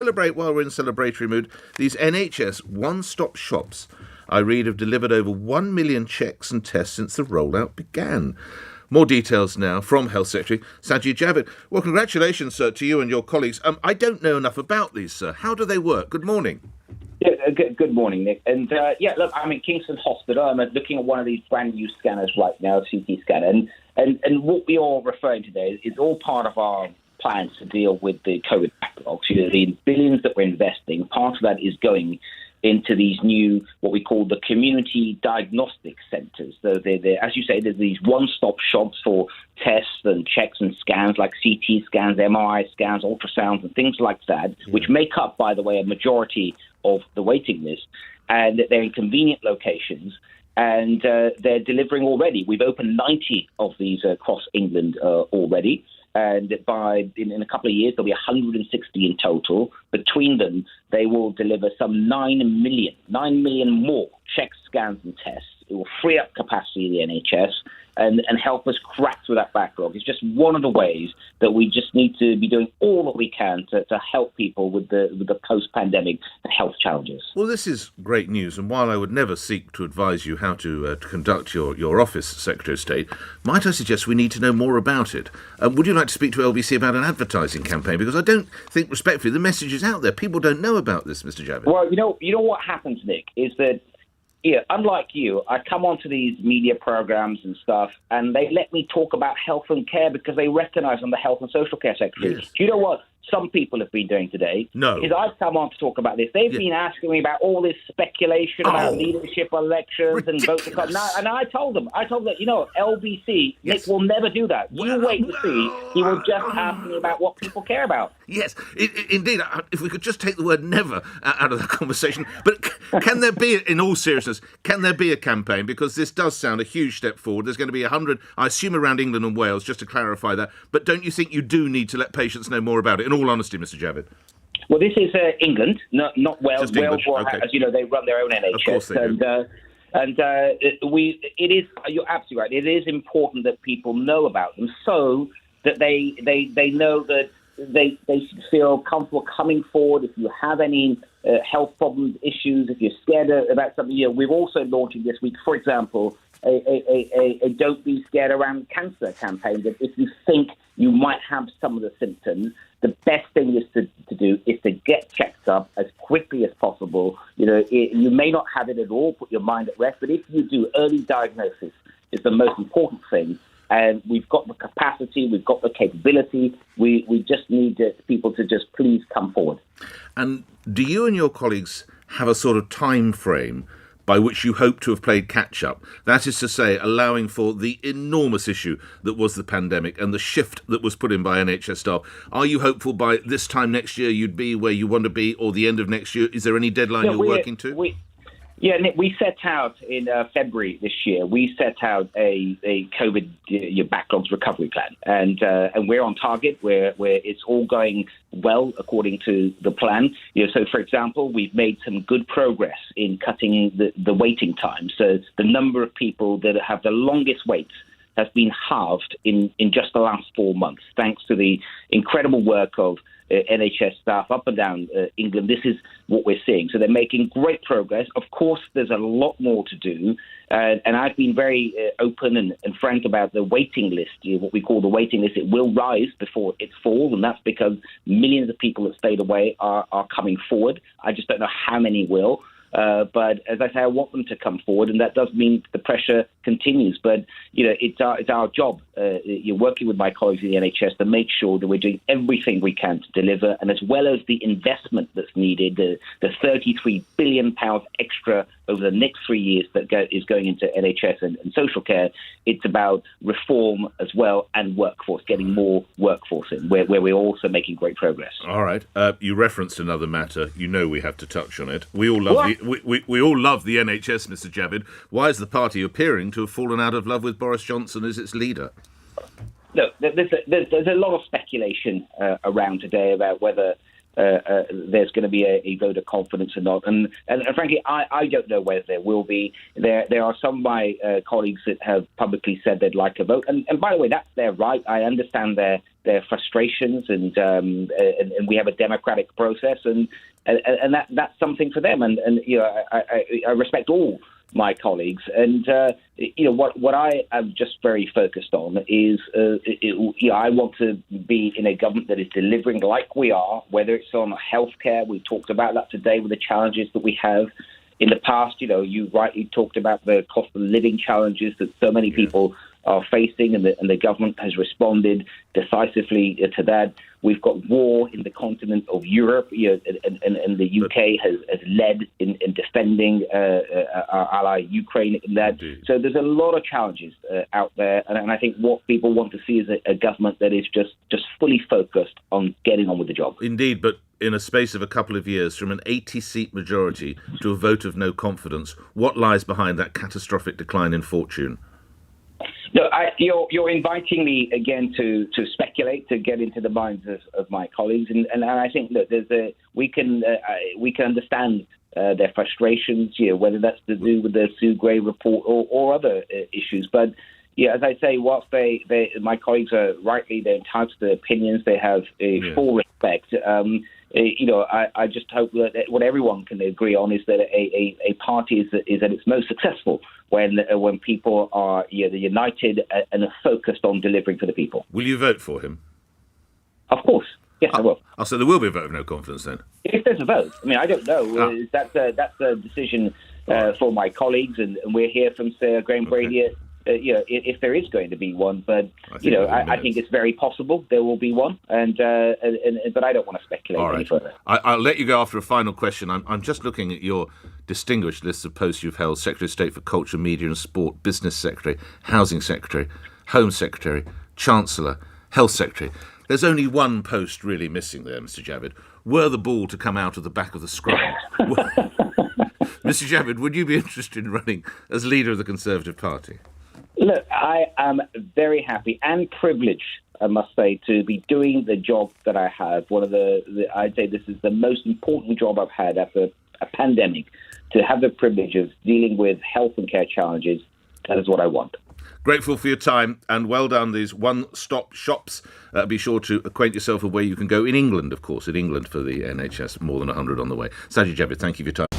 Celebrate while we're in celebratory mood. These NHS one-stop shops, I read, have delivered over 1 million checks and tests since the rollout began. More details now from Health Secretary Sajid Javid. Well, congratulations, sir, to you and your colleagues. I don't know enough about these, sir. How do they work? Good morning. Yeah, good morning, Nick. And look, I'm in Kingston Hospital. I'm looking at one of these brand new scanners right now, CT scanner. And what we are referring to there is all part of our plans to deal with the COVID backlogs. You know, the billions that we're investing, part of that is going into these new, what we call the community diagnostic centres. So they're, as you say, there's these one-stop shops for tests and checks and scans like CT scans, MRI scans, ultrasounds and things like that, which make up, by the way, a majority of the waiting list. And they're in convenient locations. And they're delivering already. We've opened 90 of these across England already. And in a couple of years, there'll be 160 in total. Between them, they will deliver some 9 million more checks, scans and tests. It will free up capacity in the NHS and help us crack through that backlog. It's just one of the ways that we just need to be doing all that we can to help people with the post-pandemic health challenges. Well, this is great news, and while I would never seek to advise you how to conduct your office, Secretary of State, might I suggest we need to know more about it? Would you like to speak to LBC about an advertising campaign? Because I don't think, respectfully, the message is out there. People don't know about this, Mr. Javid. Well, you know what happens, Nick, is that unlike you, I come onto these media programs and stuff, and they let me talk about health and care because they recognise I'm the Health and Social Care Secretary. Yes. Do you know what some people have been doing today? No. Is I've come on to talk about this. They've been asking me about all this speculation about leadership elections and vote to come. And I told them, LBC, Nick will never do that. You wait to see. He will just ask me about what people care about. Yes, indeed. If we could just take the word never out of that conversation. But can there be, in all seriousness, can there be a campaign? Because this does sound a huge step forward. There's going to be 100, I assume, around England and Wales, just to clarify that. But don't you think you do need to let patients know more about it? In all honesty, Mr. Javid. Well, this is England, not Wales. Wales, okay. As you know, they run their own NHS. Of course they do. It is. You're absolutely right. It is important that people know about them, so that they know that they feel comfortable coming forward. If you have any health problems, issues, if you're scared about something, we're also launching this week, for example, a Don't Be Scared Around Cancer campaign. That if you think you might have some of the symptoms, the best thing is to do is to get checked up as quickly as possible. You may not have it at all, put your mind at rest, but if you do, early diagnosis is the most important thing. And we've got the capacity, we've got the capability. We just need people to just please come forward. And do you and your colleagues have a sort of time frame by which you hope to have played catch-up? That is to say, allowing for the enormous issue that was the pandemic and the shift that was put in by NHS staff. Are you hopeful by this time next year you'd be where you want to be, or the end of next year? Is there any deadline you're working to? Nick, we set out in February this year. We set out a COVID backlogs recovery plan, and we're on target. Where it's all going well according to the plan. So for example, we've made some good progress in cutting the waiting time. So the number of people that have the longest waits has been halved in just the last 4 months, thanks to the incredible work of NHS staff up and down England. This is what we're seeing. So they're making great progress. Of course, there's a lot more to do. And I've been very open and frank about the waiting list, what we call the waiting list. It will rise before it falls, and that's because millions of people that stayed away are coming forward. I just don't know how many will. But as I say, I want them to come forward, and that does mean the pressure continues. But it's our job. You're working with my colleagues in the NHS to make sure that we're doing everything we can to deliver, and as well as the investment that's needed, the £33 billion extra over the next 3 years that is going into NHS and social care. It's about reform as well and workforce, getting more workforce in, where we're also making great progress. All right. You referenced another matter. We have to touch on it. We all love we all love the NHS, Mr. Javid. Why is the party appearing to have fallen out of love with Boris Johnson as its leader? Look, there's a lot of speculation around today about whether there's going to be a vote of confidence or not. And frankly, I don't know whether there will be. There are some of my colleagues that have publicly said they'd like a vote. And by the way, that's their right. I understand their their frustrations, and we have a democratic process, and that's something for them. And I respect all my colleagues, and what I am just very focused on is I want to be in a government that is delivering like we are, whether it's on healthcare. We talked about that today with the challenges that we have. In the past, you rightly talked about the cost of living challenges that so many people are facing, and the government has responded decisively to that. We've got war in the continent of Europe, and the UK has led in defending our ally Ukraine in that. Indeed. So there's a lot of challenges out there, and I think what people want to see is a government that is just fully focused on getting on with the job. Indeed, but in a space of a couple of years, from an 80-seat majority to a vote of no confidence, what lies behind that catastrophic decline in fortune? No, you're inviting me again to speculate, to get into the minds of my colleagues, and I think that we can understand their frustrations, whether that's to do with the Sue Gray report or other issues. But as I say, whilst my colleagues are rightly, they're entitled to their opinions, they have full respect. I just hope that what everyone can agree on is that a party is at its most successful when people are united and are focused on delivering for the people. Will you vote for him? Of course. Yes, I will. So there will be a vote of no confidence then? If there's a vote. I mean, I don't know. That's a decision for my colleagues, and we're here from Sir Graham Brady. If there is going to be one, but I think it's very possible there will be one, but I don't want to speculate any further. I'll let you go after a final question. I'm just looking at your distinguished list of posts you've held: Secretary of State for Culture, Media and Sport, Business Secretary, Housing Secretary, Home Secretary, Chancellor, Health Secretary. There's only one post really missing there, Mr. Javid. Were the ball to come out of the back of the scrum, Mr. Javid, would you be interested in running as leader of the Conservative Party? Look, I am very happy and privileged, I must say, to be doing the job that I have. I'd say this is the most important job I've had after a pandemic, to have the privilege of dealing with health and care challenges. That is what I want. Grateful for your time, and well done, these one-stop shops. Be sure to acquaint yourself with where you can go in England, of course, in England for the NHS, more than 100 on the way. Sajid Javid, thank you for your time.